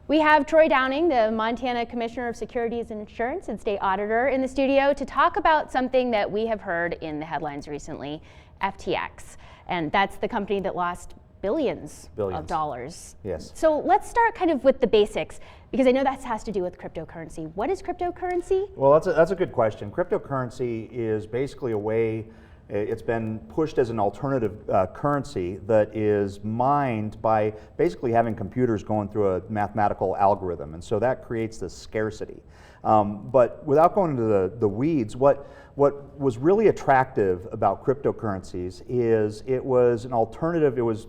We have Troy Downing, the Montana Commissioner of Securities and Insurance and State Auditor, in the studio to talk about something that we have heard in the headlines recently, FTX. And that's the company that lost billions of dollars. Yes. So let's start kind of with the basics, because I know that has to do with cryptocurrency. What is cryptocurrency? Well, that's a good question. Cryptocurrency is basically a way, it's been pushed as an alternative currency that is mined by basically having computers going through a mathematical algorithm, and so that creates this scarcity. But without going into the weeds, what was really attractive about cryptocurrencies is it was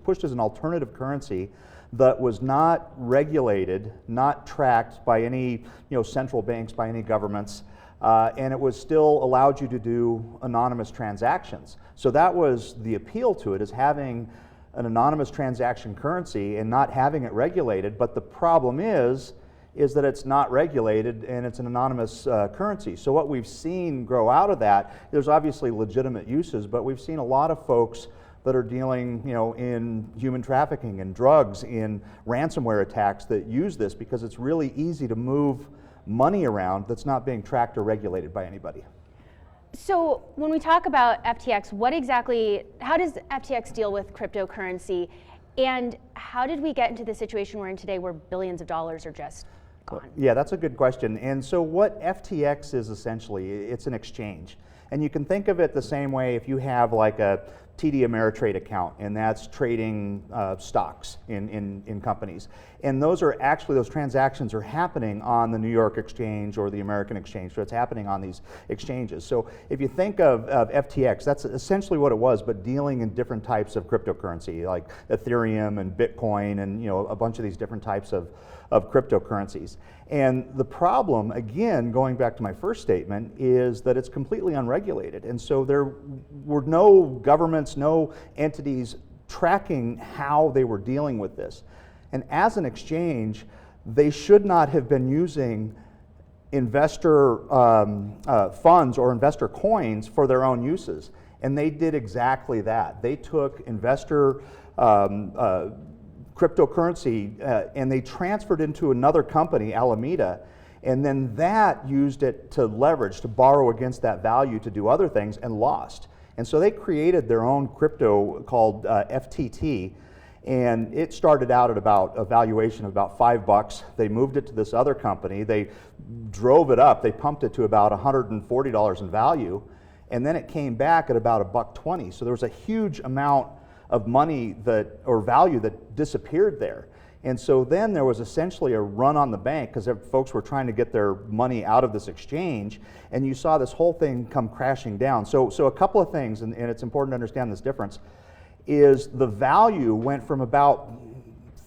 pushed as an alternative currency that was not regulated, not tracked by any central banks, by any governments. And it was still allowed you to do anonymous transactions. So that was the appeal to it, is having an anonymous transaction currency and not having it regulated. But the problem is that it's not regulated and it's an anonymous currency. So what we've seen grow out of that, there's obviously legitimate uses, but we've seen a lot of folks that are dealing in human trafficking and drugs, in ransomware attacks that use this because it's really easy to move money around that's not being tracked or regulated by anybody. So when we talk about FTX, how does FTX deal with cryptocurrency, and how did we get into the situation we're in today where billions of dollars are just gone? Yeah, that's a good question. And so what FTX is essentially, it's an exchange. And you can think of it the same way if you have like a TD Ameritrade account, and that's trading stocks in companies. And those transactions are happening on the New York Exchange or the American Exchange, so it's happening on these exchanges. So if you think of FTX, that's essentially what it was, but dealing in different types of cryptocurrency, like Ethereum and Bitcoin and a bunch of these different types of cryptocurrencies. And the problem, again, going back to my first statement, is that it's completely unregulated. And so there were no governments, no entities tracking how they were dealing with this. And as an exchange, they should not have been using investor funds or investor coins for their own uses. And they did exactly that. They took investor cryptocurrency and they transferred into another company, Alameda, and then that used it to leverage, to borrow against that value to do other things, and lost. And so they created their own crypto called FTT, and it started out at about a valuation of about $5. They moved it to this other company, they drove it up, they pumped it to about $140 in value, and then it came back at about $1.20. So there was a huge amount of money or value that disappeared there. And so then there was essentially a run on the bank because folks were trying to get their money out of this exchange, and you saw this whole thing come crashing down. So a couple of things, and it's important to understand this difference, is the value went from about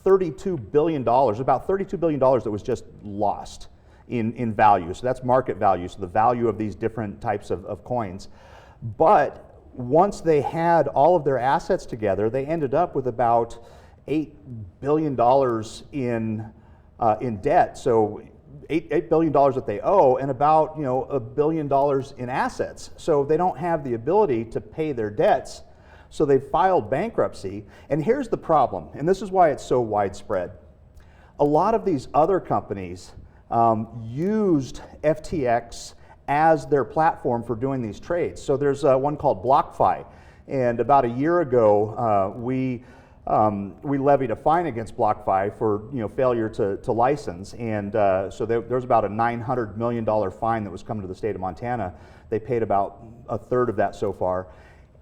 $32 billion, about $32 billion that was just lost in value. So that's market value, so the value of these different types of coins. But once they had all of their assets together, they ended up with about $8 billion in debt. So $8 billion that they owe, and about $1 billion in assets. So they don't have the ability to pay their debts. So they filed bankruptcy. And here's the problem, and this is why it's so widespread. A lot of these other companies used FTX as their platform for doing these trades. So there's one called BlockFi, and about a year ago we levied a fine against BlockFi for failure to license, and so there's about a $900 million fine that was coming to the state of Montana. They paid about a third of that so far,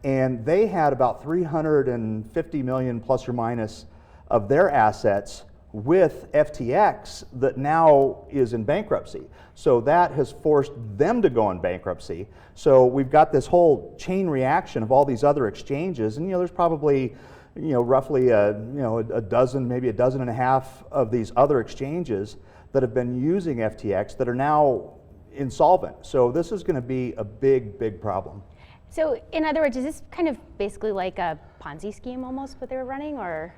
and they had about $350 million plus or minus of their assets with FTX that now is in bankruptcy. So that has forced them to go in bankruptcy. So we've got this whole chain reaction of all these other exchanges, and there's probably roughly a dozen, maybe a dozen and a half of these other exchanges that have been using FTX that are now insolvent. So this is going to be a big problem. So in other words, is this kind of basically like a Ponzi scheme almost, what they were running, or?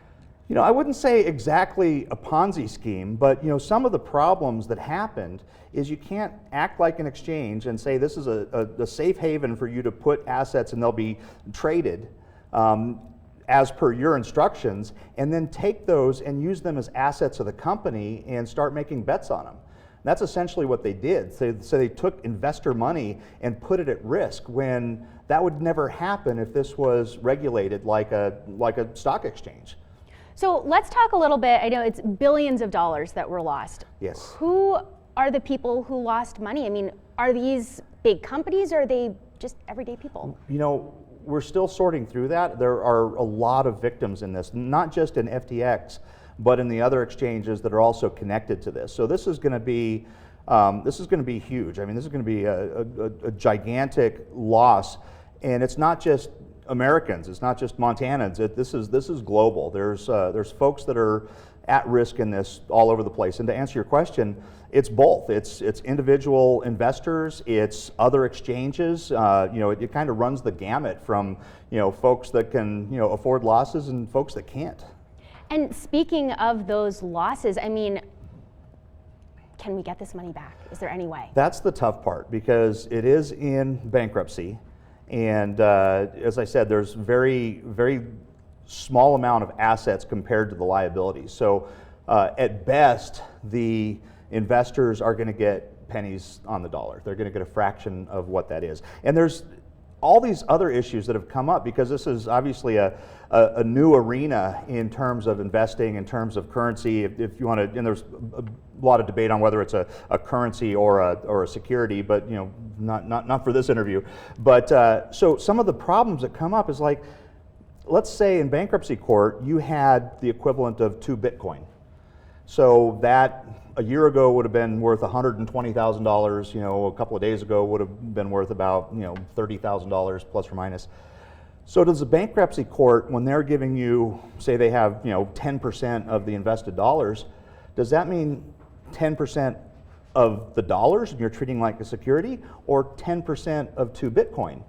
I wouldn't say exactly a Ponzi scheme, but some of the problems that happened is you can't act like an exchange and say this is a safe haven for you to put assets and they'll be traded. as per your instructions, and then take those and use them as assets of the company and start making bets on them. That's essentially what they did. So they took investor money and put it at risk when that would never happen if this was regulated like a stock exchange. So let's talk a little bit. I know it's billions of dollars that were lost. Yes. Who are the people who lost money? I mean, are these big companies or are they just everyday people? You know, we're still sorting through that. There are a lot of victims in this, not just in FTX, but in the other exchanges that are also connected to this. So this is going to be huge. I mean, this is going to be a gigantic loss, and it's not just Americans. It's not just Montanans. This is global. There's folks that are at risk in this all over the place. And to answer your question, it's both. It's individual investors. It's other exchanges. It kind of runs the gamut from folks that can afford losses and folks that can't. And speaking of those losses, I mean, can we get this money back? Is there any way? That's the tough part because it is in bankruptcy. And as I said, there's very, very small amount of assets compared to the liabilities. So at best, the investors are going to get pennies on the dollar. They're going to get a fraction of what that is. And there's all these other issues that have come up because this is obviously a new arena in terms of investing, in terms of currency. If you want to, and there's a lot of debate on whether it's a currency or a security, but not for this interview. But so some of the problems that come up is like, let's say in bankruptcy court you had the equivalent of 2 Bitcoin. So that a year ago would have been worth $120,000. A couple of days ago would have been worth about $30,000 plus or minus. So does the bankruptcy court, when they're giving you, say they have 10% of the invested dollars, does that mean 10% of the dollars and you're treating like a security, or 10% of 2 Bitcoin?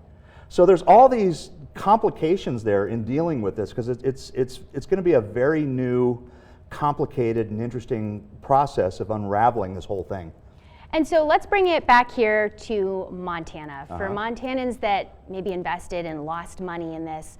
So there's all these complications there in dealing with this because it's going to be a very new, complicated and interesting process of unraveling this whole thing. And so let's bring it back here to Montana. For Montanans that maybe invested and lost money in this,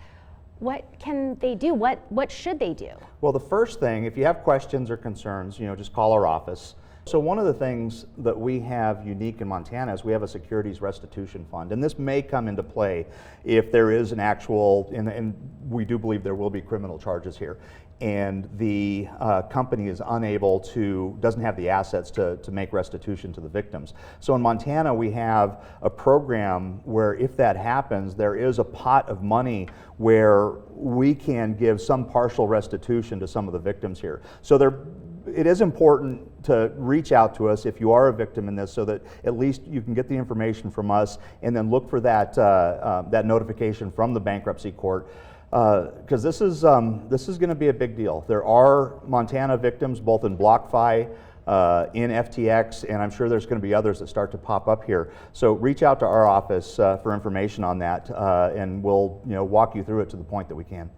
what can they do? What should they do? Well, the first thing, if you have questions or concerns, just call our office. So one of the things that we have unique in Montana is we have a securities restitution fund, and this may come into play if there is an actual, and we do believe there will be criminal charges here, and the company is doesn't have the assets to make restitution to the victims. So in Montana, we have a program where if that happens, there is a pot of money where we can give some partial restitution to some of the victims here. So it is important to reach out to us if you are a victim in this, so that at least you can get the information from us and then look for that notification from the bankruptcy court. Because this is going to be a big deal. There are Montana victims both in BlockFi, in FTX, and I'm sure there's going to be others that start to pop up here. So reach out to our office for information on that, and we'll walk you through it to the point that we can.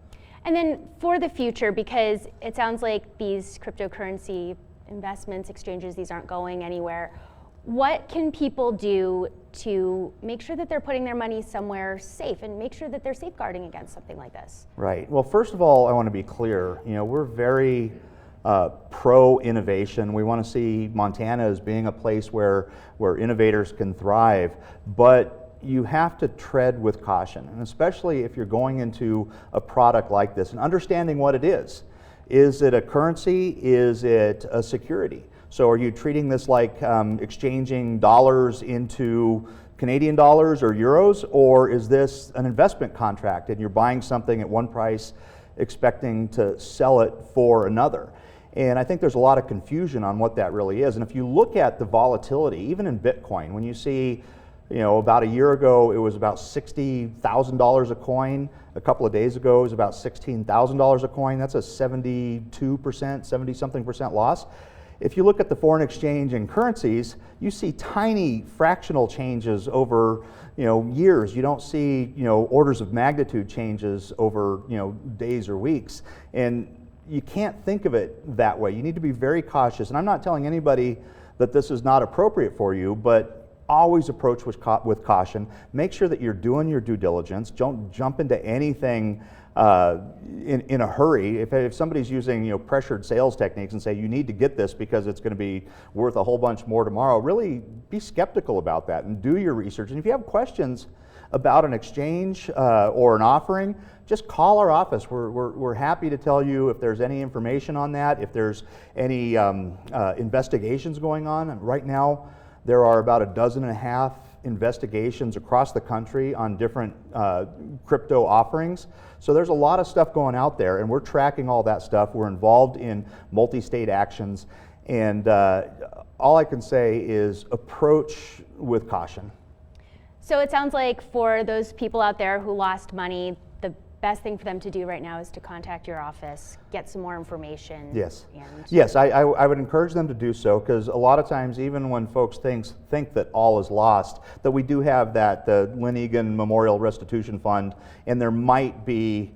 And then for the future, because it sounds like these cryptocurrency investments, exchanges, these aren't going anywhere. What can people do to make sure that they're putting their money somewhere safe and make sure that they're safeguarding against something like this? Right. Well, first of all, I want to be clear. We're very pro-innovation. We want to see Montana as being a place where innovators can thrive, but you have to tread with caution, and especially if you're going into a product like this and understanding what it is. Is it a currency? Is it a security? So are you treating this like exchanging dollars into Canadian dollars or euros, or is this an investment contract and you're buying something at one price expecting to sell it for another? And I think there's a lot of confusion on what that really is. And if you look at the volatility, even in Bitcoin, when you see, about a year ago it was about $60,000 a coin. A couple of days ago it was about $16,000 a coin. That's a 72%, 70-something percent loss. If you look at the foreign exchange and currencies, you see tiny fractional changes over years. You don't see orders of magnitude changes over days or weeks. And you can't think of it that way. You need to be very cautious. And I'm not telling anybody that this is not appropriate for you, but always approach with caution. Make sure that you're doing your due diligence. Don't jump into anything in a hurry. If somebody's using pressured sales techniques and say you need to get this because it's going to be worth a whole bunch more tomorrow, really be skeptical about that and do your research. And if you have questions about an exchange or an offering, just call our office. We're happy to tell you if there's any information on that, if there's any investigations going on. And right now, there are about 12.5 investigations across the country on different crypto offerings. So there's a lot of stuff going out there, and we're tracking all that stuff. We're involved in multi-state actions, and all I can say is approach with caution. So it sounds like for those people out there who lost money, the best thing for them to do right now is to contact your office, get some more information. Yes. And yes, I would encourage them to do so, because a lot of times, even when folks think that all is lost, that we do have the Lynn Egan Memorial Restitution Fund, and there might be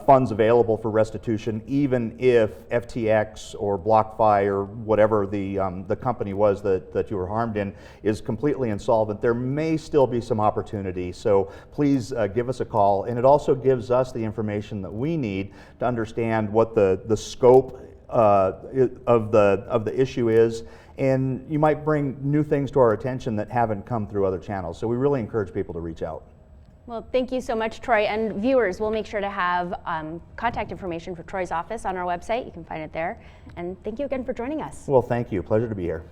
funds available for restitution, even if FTX or BlockFi or whatever the company was that you were harmed in is completely insolvent. There may still be some opportunity, so please give us a call. And it also gives us the information that we need to understand what the scope of the issue is, and you might bring new things to our attention that haven't come through other channels. So we really encourage people to reach out. Well, thank you so much, Troy. And viewers, we'll make sure to have contact information for Troy's office on our website. You can find it there. And thank you again for joining us. Well, thank you. Pleasure to be here.